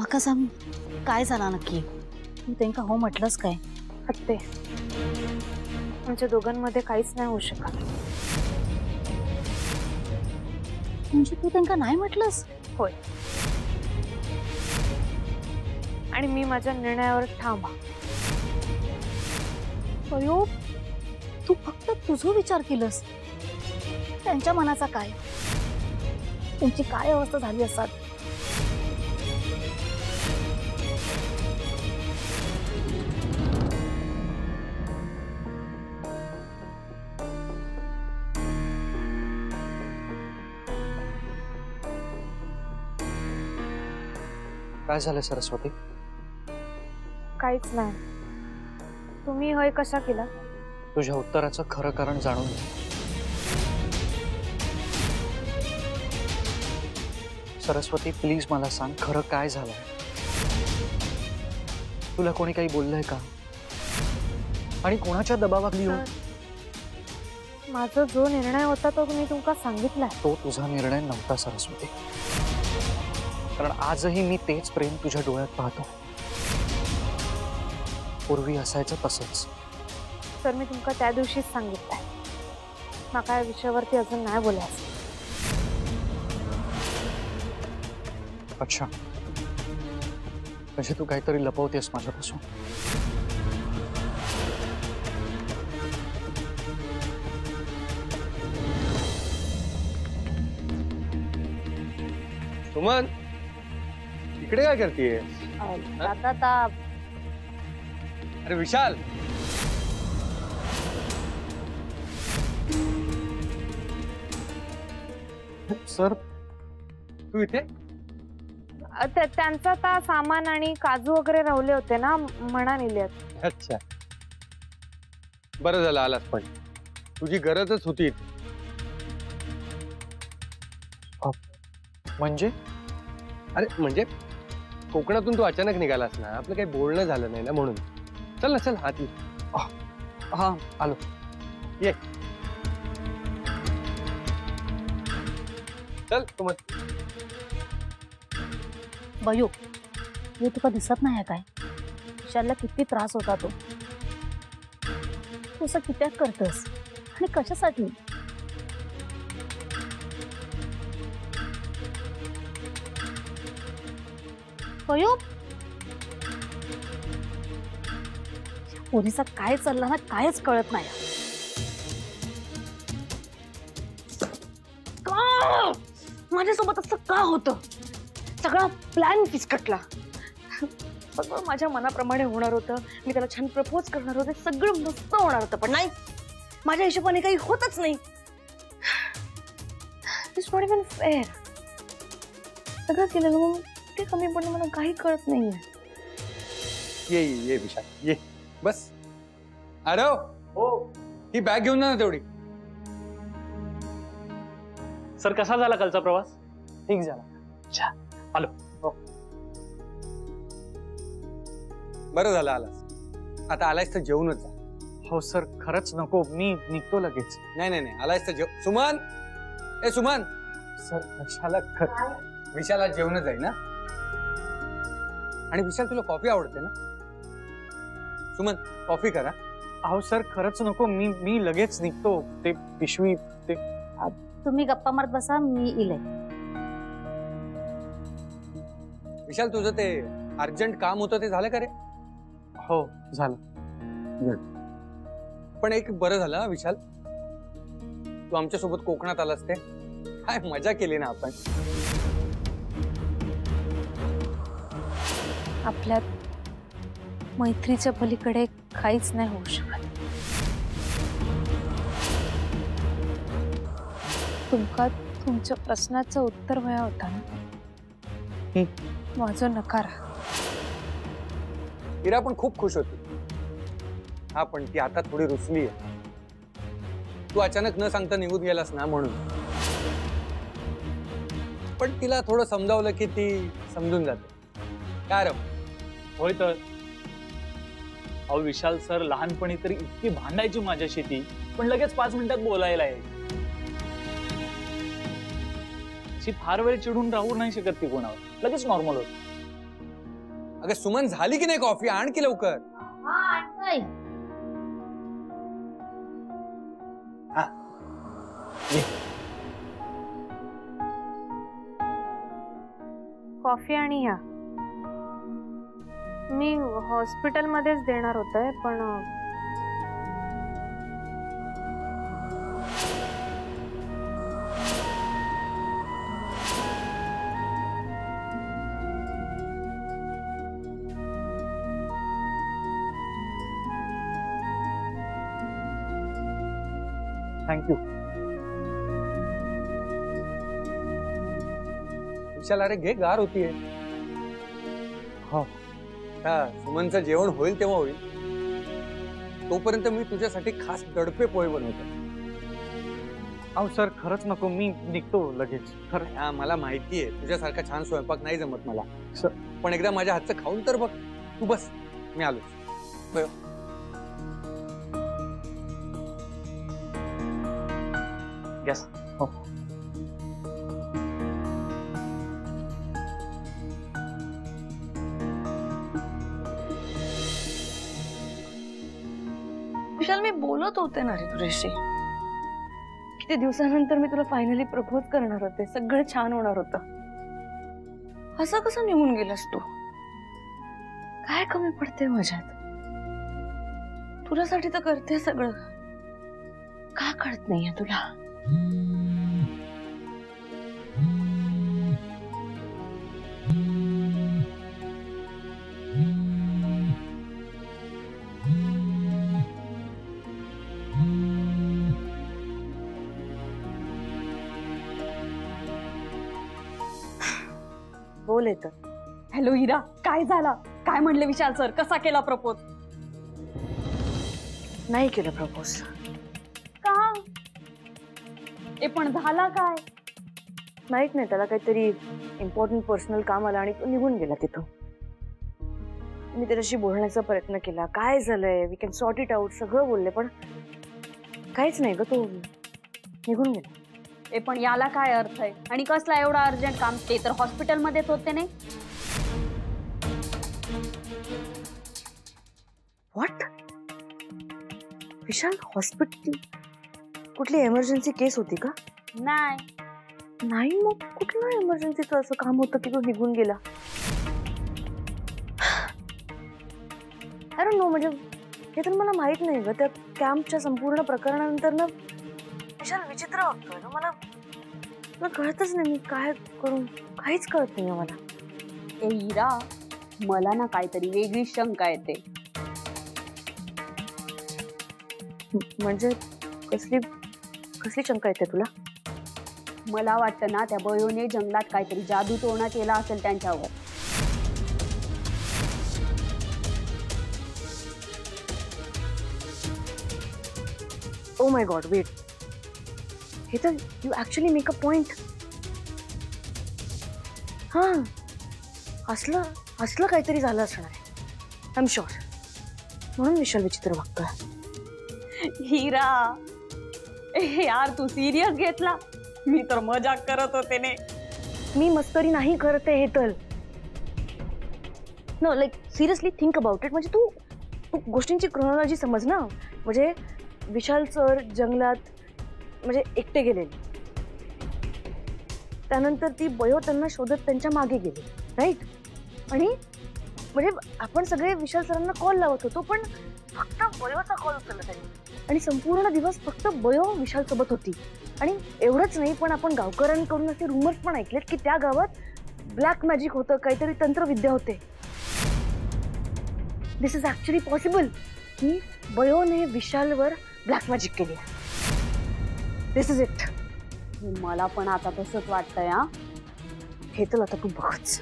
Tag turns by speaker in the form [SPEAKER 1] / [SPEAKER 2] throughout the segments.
[SPEAKER 1] म्हाका सांग काय झाला नक्की? तू त्यांका हो म्हटलंस काय?
[SPEAKER 2] आत्ते, आमच्या दोघांमध्ये काहीच नाही होऊ शकत.
[SPEAKER 1] म्हणजे तू त्यांका नाही म्हटलंस?
[SPEAKER 2] होय, आणि मी माझ्या निर्णयावर ठाम आहे.
[SPEAKER 1] अयो, तू फक्त तुझा विचार केलंस, त्यांच्या मनाचा काय? त्यांची काय अवस्था झाली असतात?
[SPEAKER 3] काय झालं सरस्वती?
[SPEAKER 2] काहीच नाही. तुम्ही होय कशा केला?
[SPEAKER 3] तुझ्या उत्तराचं खरं कारण जाणून घे. सरस्वती प्लीज मला सांग, खरं काय झालंय? तुला कोणी काही बोललंय का? आणि कोणाच्या दबावाखाली येऊन?
[SPEAKER 2] माझा जो निर्णय होता तो मी तुमका सांगितला.
[SPEAKER 3] तो तुझा निर्णय नव्हता सरस्वती, कारण आजही मी तेच प्रेम तुझ्या डोळ्यात पाहतो. पूर्वी असायचं तसंच.
[SPEAKER 2] तर मी तुमका त्या दिवशीच सांगितलंय, माका या विषयावरती अजून नाही बोलायचं.
[SPEAKER 3] अच्छा, म्हणजे तू काहीतरी लपवतेस माझ्यापासून.
[SPEAKER 4] सुमन, इकडे काय करतीये?
[SPEAKER 1] आता
[SPEAKER 4] अरे विशाल,
[SPEAKER 3] सर
[SPEAKER 4] तू इथे?
[SPEAKER 2] त्यांचा आता सामान आणि काजू वगैरे राहिले होते ना, म्हणा नेल्यात.
[SPEAKER 4] अच्छा, बरं झालं आलास, पण तुझी गरजच होती इथे.
[SPEAKER 3] म्हणजे?
[SPEAKER 4] अरे म्हणजे कोकणातून तू अचानक निघालास ना, आपलं काही बोलणं झालं नाही ना, म्हणून. चल ना, चल आत ये.
[SPEAKER 3] हा आलो.
[SPEAKER 4] ये चल. सुमन,
[SPEAKER 1] बयो, हे तुका दिसत नाही काय? विशालला किती त्रास होता तो. तू असं कित्याक करतस आणि कशासाठी? बयो, पोलिसा काय चाललं ना कायच कळत नाही. का माझ्यासोबत असं का होतं? सगळा प्लॅन फिसकटला. सगळं माझ्या मनाप्रमाणे होणार होतं. मी त्याला छान प्रपोज करणार होते, सगळं मस्त होणार होतं, पण नाही, माझ्या हिशोबाने काही होतच नाही. It's not even fair. सगळं केलं मग ते कमी पडणं मला काही कळत नाहीये.
[SPEAKER 4] ये ये ये विशाल, ये बस. अरे हो, ही बॅग घेऊन जा ना तेवढी.
[SPEAKER 3] सर कसा झाला कालचा प्रवास? ठीक झाला. अच्छा, आलो. हो.
[SPEAKER 4] बरं झालं आलास. आता आलायस तर जेवूनच जा.
[SPEAKER 3] हो सर, खरंच नको, मी निघतो लगेच.
[SPEAKER 4] नाही नाही नाही, आलायस तर जेव. सुमन, ए सुमन.
[SPEAKER 3] सर कशाला?
[SPEAKER 4] विशाला जेवणच आहे ना. आणि विशाल, तुला कॉफी आवडते ना? सुमन, कॉफी करा.
[SPEAKER 3] अहो सर, खरंच नको, मी लगेच निघतो. ते पिशवी ते.
[SPEAKER 1] तुम्ही गप्पा मारत बसा, मी इले.
[SPEAKER 4] विशाल, तुझं ते अर्जंट काम होतं ते झालं का रे?
[SPEAKER 3] हो झालं.
[SPEAKER 4] पण एक बरं झालं हा विशाल, तू आमच्या सोबत कोकणात आलास. ते काय मजा केली ना आपण.
[SPEAKER 2] आपल्यात मैत्रीच्या पलीकडे काहीच नाही होऊ शकत. तुमका तुमच्या प्रश्नाचं उत्तर हवं होता ना, माझं नकार.
[SPEAKER 4] इरा पण खूप खुश होती. हा, पण ती आता थोडी रुसली आहे. तू अचानक न सांगता निघून गेलास ना, म्हणून. पण तिला थोडं समजावलं की ती समजून जाते. काय रे?
[SPEAKER 5] होय तर. अहो विशाल सर लहानपणी तरी इतकी भांडायची माझ्याशी ती, पण लगेच 5 मिनिटात बोलायला आहे. अशी फार वेळ चिडून राहू नाही शकत ती कोणावर, लगेच नॉर्मल होत.
[SPEAKER 4] अगं सुमन, झाली की नाही कॉफी? आण की लवकर. हा, ये.
[SPEAKER 2] कॉफी आणि ह्या मी हॉस्पिटलमध्येच देणार होते पण
[SPEAKER 3] थँक्यू.
[SPEAKER 4] विशाल, अरे घे, गार होतीये.
[SPEAKER 3] हो.
[SPEAKER 4] सुमनचं जेवण होईल तेव्हा होईल. तोपर्यंत मी तुझ्यासाठी खास दडपे पोहे बनवतो.
[SPEAKER 3] अहो सर, खरंच नको, मी निघतो लगेच. खरं.
[SPEAKER 4] हा, मला माहितीये तुझ्यासारखा छान स्वयंपाक नाही जमत मला.
[SPEAKER 3] सर.
[SPEAKER 4] पण एकदा माझ्या हातचं खाऊन तर बघ. तू बस, मी आलो.
[SPEAKER 3] येस. हो.
[SPEAKER 1] विशाल, मी बोलत होते ना रे तुझ्याशी. किती दिवसानंतर मी तुला फायनली प्रपोज करणार होते. सगळं छान होणार होतं. असं कसं निघून गेलास तू? काय कमी पडते माझ्यात? तुझ्यासाठी तर करते सगळं. का कळत नाहीये तुला? बोल येतं.
[SPEAKER 6] हॅलो हिरा, काय झाला? काय म्हणले विशाल सर? कसा केला प्रपोज?
[SPEAKER 1] नाही केलं प्रपोज.
[SPEAKER 6] का? ए पण झाला काय?
[SPEAKER 1] माहित नाही, त्याला काहीतरी इम्पॉर्टंट पर्सनल काम आलं आणि तो निघून गेला तिथून. मी त्याच्याशी बोलण्याचा प्रयत्न केला. काय झालंय, we can sort it out सगळं बोलले, पण काहीच नाही ग, तो निघून गेला.
[SPEAKER 6] ए पण याला काय अर्थ आहे? आणि कसला एवढा अर्जंट काम? ते तर हॉस्पिटलमध्येच होते नाही.
[SPEAKER 1] व्हॉट? Vishal, hospital? कुठली एमर्जन्सी केस होती का?
[SPEAKER 6] नाही.
[SPEAKER 1] नाही, मग कुठलं एमर्जन्सीचं असं काम होतं की तो निघून गेला? अरे नो, म्हणजे हे तर मला माहित नाही ग. त्या कॅम्पच्या संपूर्ण प्रकरणानंतर ना विशाल विचित्र वागतोय ना. मला कळतच नाही मी काय करू. काहीच कळत नाही मला.
[SPEAKER 6] ए हिरा, मला ना काहीतरी वेगळी शंका येते.
[SPEAKER 1] म्हणजे कसली कसली शंका येते तुला?
[SPEAKER 6] मला वाटतं ना त्या बयोने जंगलात काहीतरी जादू टोणा केला असेल त्यांच्यावर.
[SPEAKER 1] Oh my god, wait. हे तर you actually make a point. हा, असलं काहीतरी झालं असणार आहे. I am sure. म्हणून विशाल विचित्र वागतोय.
[SPEAKER 6] हिरा, ए यार, तू सिरियस घेतला? मी तर मजाक करत होते ने.
[SPEAKER 1] मी मस्करी नाही करते हे तर. No, like seriously think about it. म्हणजे तू गोष्टींची क्रोनॉलॉजी समज ना. म्हणजे विशाल सर जंगलात म्हणजे एकटे गेलेले. त्यानंतर ती बयो त्यांना शोधत त्यांच्या मागे गेली, राईट? आणि म्हणजे आपण सगळे विशाल सरांना कॉल लावत होतो, पण फक्त बयोचा कॉल उचलला त्यांनी. आणि संपूर्ण दिवस फक्त बयो विशाल सोबत होती. आणि एवढंच नाही, पण आपण गावकऱ्यांकडून असे रुमर्स पण ऐकलेत की त्या गावात ब्लॅक मॅजिक होतं, काहीतरी तंत्रविद्या होते. दिस इज ऍक्च्युअली पॉसिबल की बयोने विशालवर ब्लॅक मॅजिक केली. दिस इज इट.
[SPEAKER 6] मला पण आता तसंच वाटतंय. हा,
[SPEAKER 1] हे तर आता तू बघच.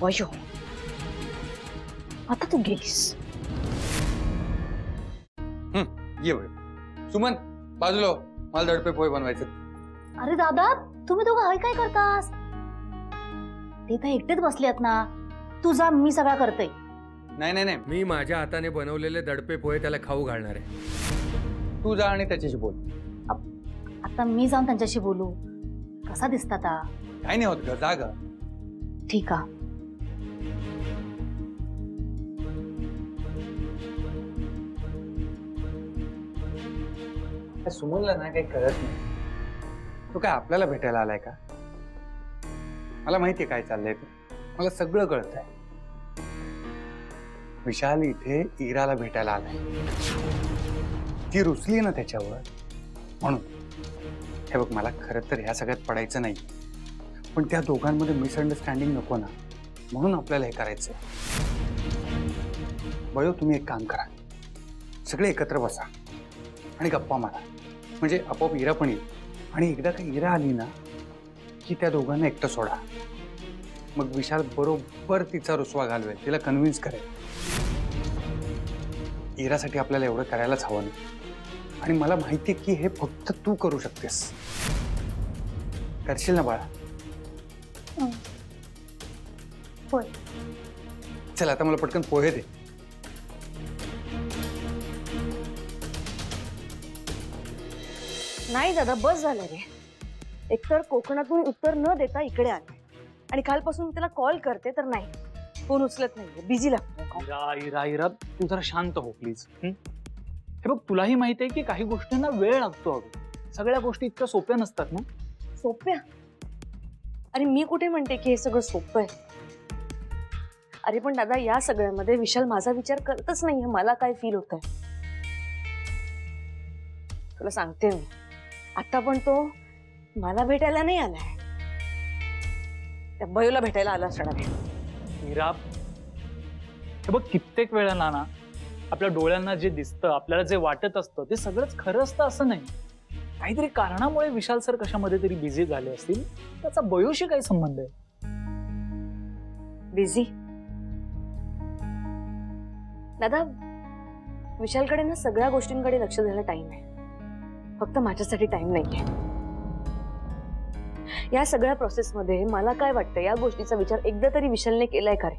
[SPEAKER 1] बयो, आता तू गेलीस.
[SPEAKER 4] ये बघ सुमन, बाजूला हो. मला दडपे पोहे बनवायचे.
[SPEAKER 7] अरे दादा, तुम्ही दोघं हय काय करतास? ते तर एकटेच बसलेत ना. तू जा, मी सगळा करते.
[SPEAKER 4] नाही,
[SPEAKER 8] मी माझ्या हाताने बनवलेले दडपे पोहे त्याला खाऊ घालणार आहे.
[SPEAKER 4] तू जा आणि त्याच्याशी बोल.
[SPEAKER 7] आता मी जाऊन त्यांच्याशी बोलू? कसा दिसता ता?
[SPEAKER 4] काय नाही होत ग, जा ग.
[SPEAKER 7] ठीक आहे.
[SPEAKER 4] सुमनला ना काही कळत नाही. तो काय आपल्याला भेटायला आलाय का? मला माहितीये काय चाललंय ते. मला सगळं कळतंय. विशाल इथे इराला भेटायला आलाय. ती रुसली ना त्याच्यावर म्हणून. हे बघ, मला खरं तर ह्या सगळ्यात पडायचं नाही, पण त्या दोघांमध्ये मिसअंडरस्टँडिंग नको ना, म्हणून आपल्याला हे करायचंय. बयो, तुम्ही एक काम करा, सगळे एकत्र बसा आणि गप्पा मारा, म्हणजे आपोआप इरा पण येईल. आणि एकदा का इरा आली ना की त्या दोघांना एकटं सोडा. मग विशाल बरोबर तिचा रुसवा घालवेल, तिला कन्व्हिन्स करेल. इरासाठी आपल्याला एवढं करायलाच हवं नाही. आणि मला माहिती आहे की हे फक्त तू करू शकतेस. करशील ना बाळा?
[SPEAKER 7] होय.
[SPEAKER 4] चल आता मला पटकन पोहे दे.
[SPEAKER 1] नाही दादा, बस झालं रे. एकतर कोकणातून उत्तर न देता इकडे आले आणि कालपासून त्याला कॉल करते तर नाही, फोन उचलत नाहीये, बिझी लागतो.
[SPEAKER 5] इरा इरा इरा, तू जरा शांत हो प्लीज. हे बघ, तुलाही माहिती आहे की काही गोष्टींना वेळ लागतो. अगं सगळ्या गोष्टी इतक्या सोप्या नसतात ना.
[SPEAKER 1] सोप्या? अरे मी कुठे म्हणते की हे सगळं सोपं आहे. अरे पण दादा, या सगळ्यामध्ये विशाल माझा विचार करतच नाहीये. मला काय फील होत आहे तुला सांगते मी. आता पण तो मला भेटायला नाही आलाय, त्या बयोला भेटायला आला असणार आहे.
[SPEAKER 5] इरा, हे बघ, कित्येक वेळा ना आपल्या डोळ्यांना जे दिसतं, आपल्याला जे वाटत असतं ते सगळंच खरं असतं असं नाही. काहीतरी कारणामुळे विशाल सर कशामध्ये तरी बिझी झाले असतील. त्याचा बयोशी काही संबंध आहे?
[SPEAKER 1] बिझी? दादा, विशालकडे ना सगळ्या गोष्टींकडे लक्ष द्यायला टाइम आहे, फक्त माझ्यासाठी टाइम नाहीये. या सगळ्या प्रोसेसमध्ये मला काय वाटतं, या गोष्टीचा विचार एकदा तरी विशालने केलाय का रे?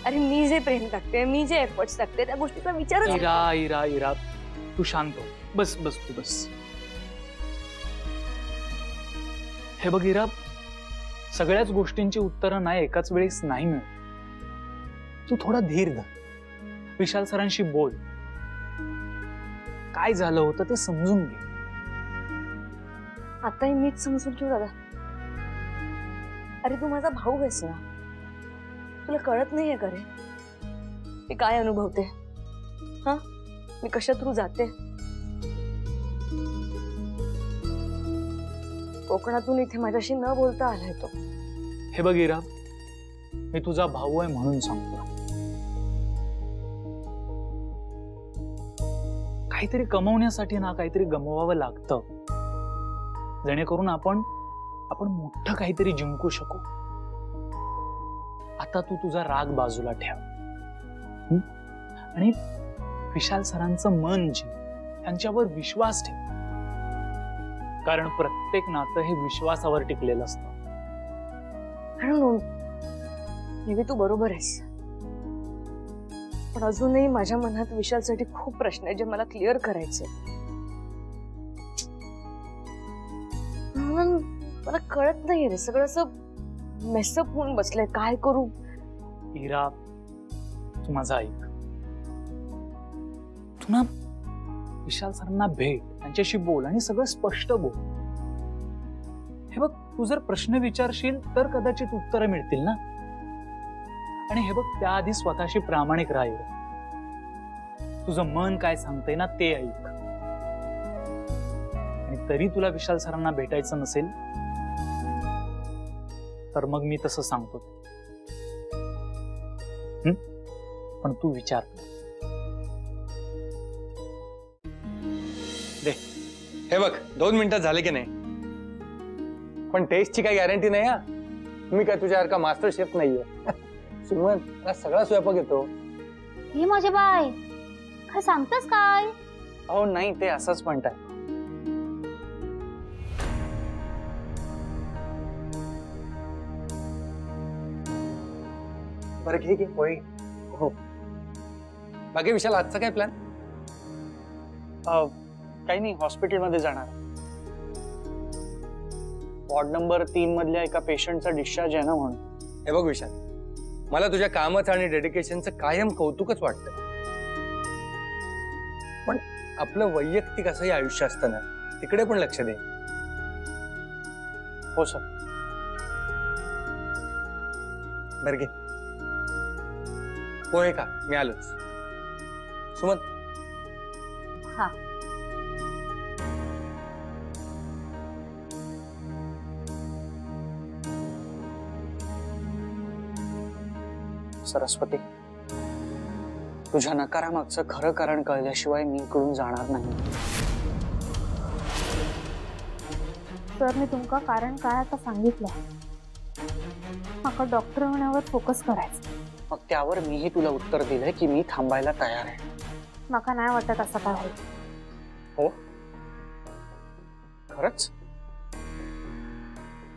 [SPEAKER 1] अरे मी जे प्रेम टाकते, मी जे एफर्ट्स टाकते, त्या गोष्टीचा विचार.
[SPEAKER 5] इरा इरा इरा, तू शांत हो. बस बस तू बस. हे बघ इरा, सगळ्याच गोष्टींची उत्तरं नाही एकाच वेळेस नाही मिळत. तू थोडा धीर धर, विशाल सरांशी बोल, काय झालं होतं ते समजून घे.
[SPEAKER 1] आताही मीच समजून घेऊ दादा. अरे तू माझा भाऊ आहेस ना, तुला कळत नाहीये का रे मी काय अनुभवते? हा, मी कशा थ्रू जाते. कोकणातून इथे माझ्याशी न बोलता आलाय तो.
[SPEAKER 5] हे बघ इरा, मी तुझा भाऊ आहे म्हणून सांगतो, काहीतरी कमवण्यासाठी ना काहीतरी गमवावं लागतं, जेणेकरून आपण मोठं काहीतरी जिंकू शकू. आता तू तुझा राग बाजूला ठेव आणि विशाल सरांचं मन जिंक, त्यांच्यावर विश्वास ठेव. कारण प्रत्येक नातं हे विश्वासावर टिकलेलं असतं.
[SPEAKER 1] नेहमी तू बरोबर आहेस, पण अजूनही माझ्या मनात विशालसाठी खूप प्रश्न आहेत जे मला क्लिअर करायचे. मला कळत नाहीये रे, सगळं असं मेसअप होऊन बसलंय. काय करू?
[SPEAKER 5] इरा, तू माझा ऐक. तू ना विशाल सरांना भेट, त्यांच्याशी बोल आणि सगळं स्पष्ट बोल. हे बघ, तू जर प्रश्न विचारशील तर कदाचित उत्तरं मिळतील ना. आणि हे बघ, त्याआधी स्वतःशी प्रामाणिक राहील. तुझं मन काय सांगतंय ना ते ऐक. आणि तरी तुला विशाल सरांना भेटायचं नसेल तर मग मी तसं सांगतो, पण तू विचार
[SPEAKER 4] दे. हे बघ, 2 मिनिटात झाले की नाही, पण टेस्टची काही गॅरंटी नाही. हा, मी काय तुझ्यासारखा मास्टर शेफ नाहीये. सुमन, मला सगळा स्वयंपाक येतो.
[SPEAKER 7] हे माझे बाय, काय सांगतेस काय?
[SPEAKER 3] अहो नाही, ते असंच म्हणताय.
[SPEAKER 4] बरं ठीक आहे, होय. हो, बाकी विशाल आजचा काय प्लॅन?
[SPEAKER 3] काही नाही, हॉस्पिटलमध्ये जाणार. वॉर्ड नंबर 3 मधल्या एका पेशंटचा डिस्चार्ज आहे ना म्हणून.
[SPEAKER 8] हे बघ विशाल, मला तुझ्या कामाचं आणि डेडिकेशनचं कायम कौतुकच वाटतं, पण आपलं वैयक्तिक असंही आयुष्य असतं ना, तिकडे पण लक्ष दे.
[SPEAKER 3] हो सर.
[SPEAKER 8] बरं घे पोहे का, मी आलोच. सुमन.
[SPEAKER 7] हा.
[SPEAKER 3] सरस्वती, तुझ्या नकारामागचं खरं कारण कळल्याशिवाय मी इकडून जाणार नाही.
[SPEAKER 2] सर मी तुमका कारण काय आता सांगितलं. माका डॉक्टर होण्यावर फोकस करायचं.
[SPEAKER 3] मग त्यावर मीही तुला उत्तर दिलंय की मी थांबायला तयार आहे.
[SPEAKER 2] माका नाही वाटत असं काय होईल.
[SPEAKER 3] हो खरंच?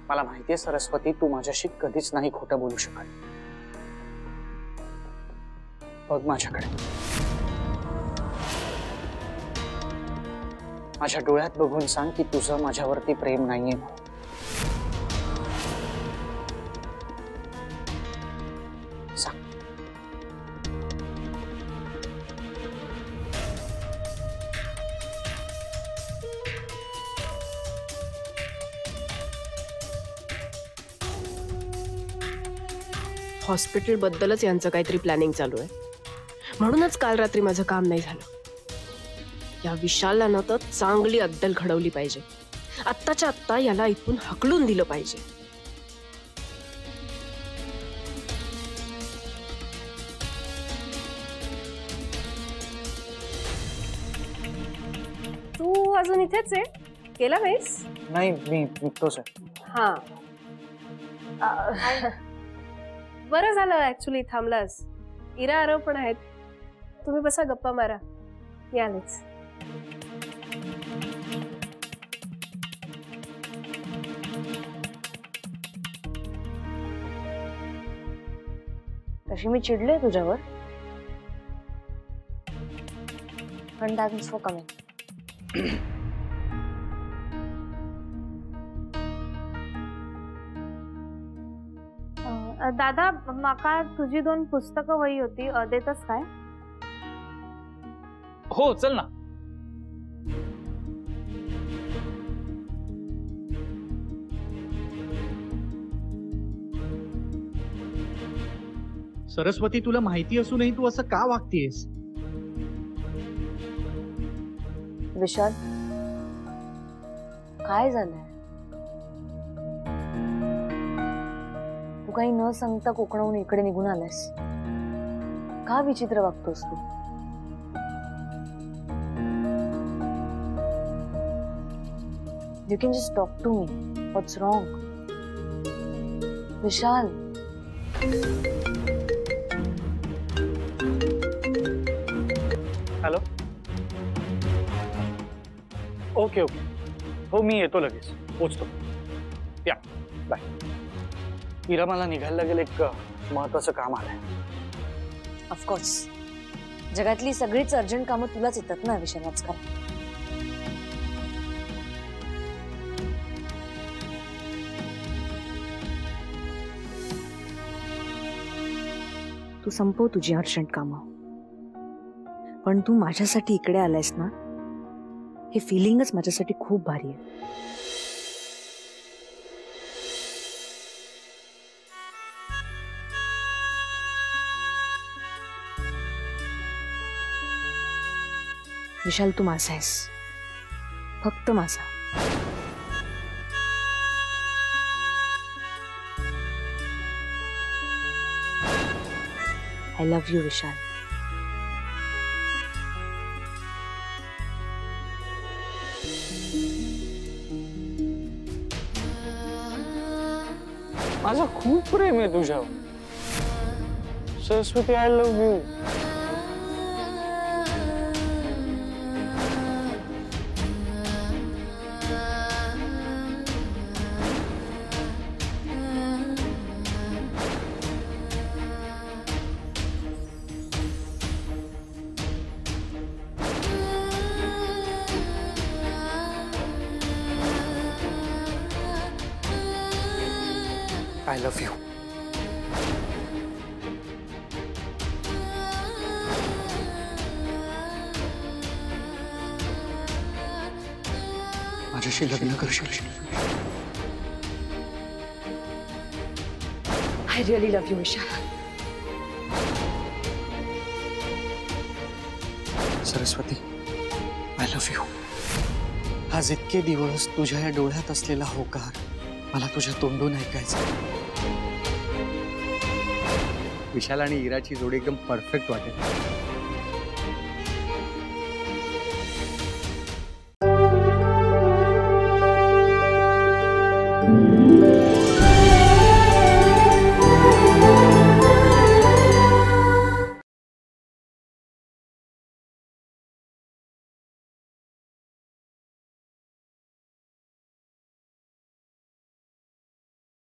[SPEAKER 3] मला माहितीये सरस्वती, तू माझ्याशी कधीच नाही खोटं बोलू शकत. बघ माझ्याकडे, माझ्या डोळ्यात बघून सांग की तुझं माझ्यावरती प्रेम नाहीये. सांग.
[SPEAKER 9] हॉस्पिटल बद्दलच यांचं काहीतरी प्लॅनिंग चालू आहे, म्हणूनच काल रात्री माझं काम नाही झालं. या विशालला न तर चांगली अद्दल घडवली पाहिजे. आत्ताच्या आत्ता याला इथून हकलून दिलं पाहिजे.
[SPEAKER 2] तू अजून इथेच आहे? गेला नाहीस?
[SPEAKER 3] नाही, मी निघतोच आहे.
[SPEAKER 2] हा. बरं झालं ऍक्च्युली थांबलास. इरा आरव पण आहेत. तुम्ही बसा गप्पा मारा. यालेच.
[SPEAKER 1] तशी मी चिडले तुझ्यावर, पण थँक्स फॉर कमिंग.
[SPEAKER 2] दादा माका तुझी 2 पुस्तकं वही होती, देतस काय?
[SPEAKER 5] हो चल ना.
[SPEAKER 10] सरस्वती, तुला माहिती असूनही तू असं का वागतेस?
[SPEAKER 1] विशाल, काय झालंय? तू काही न सांगता कोकणाहून इकडे निघून आलास. का विचित्र वागतोस तू? You can just talk to me. What's wrong? Vishal.
[SPEAKER 3] Hello. Okay okay. हो मी येतो लगेच. पोचतो. या बाय. इरा, मला निघायला लागेल. एक महत्वाचं काम आलंय.
[SPEAKER 1] ऑफकोर्स जगातली सगळीच अर्जंट कामं तुलाच येतात ना विशाल आजकाल. तू संपव तुझी अर्जंट कामं, पण तू माझ्यासाठी इकडे आलायस ना, हे फिलिंगच माझ्यासाठी खूप भारी आहे. विशाल, तू माझा आहेस, फक्त माझा. I love you, विशाल.
[SPEAKER 3] माझं खूप प्रेम आहे तुझ्यावर Saraswati. I love you.
[SPEAKER 4] I love you. माझ्याशी लग्न करशील?
[SPEAKER 1] I really love you Vishal.
[SPEAKER 3] Saraswati, I love you. आज इतके दिवस तुझ्या या डोळ्यात असलेला होकार मला तुझ्या तोंडून ऐकायचा.
[SPEAKER 4] विशाल आणि इराची जोडी एकदम परफेक्ट वाटेल.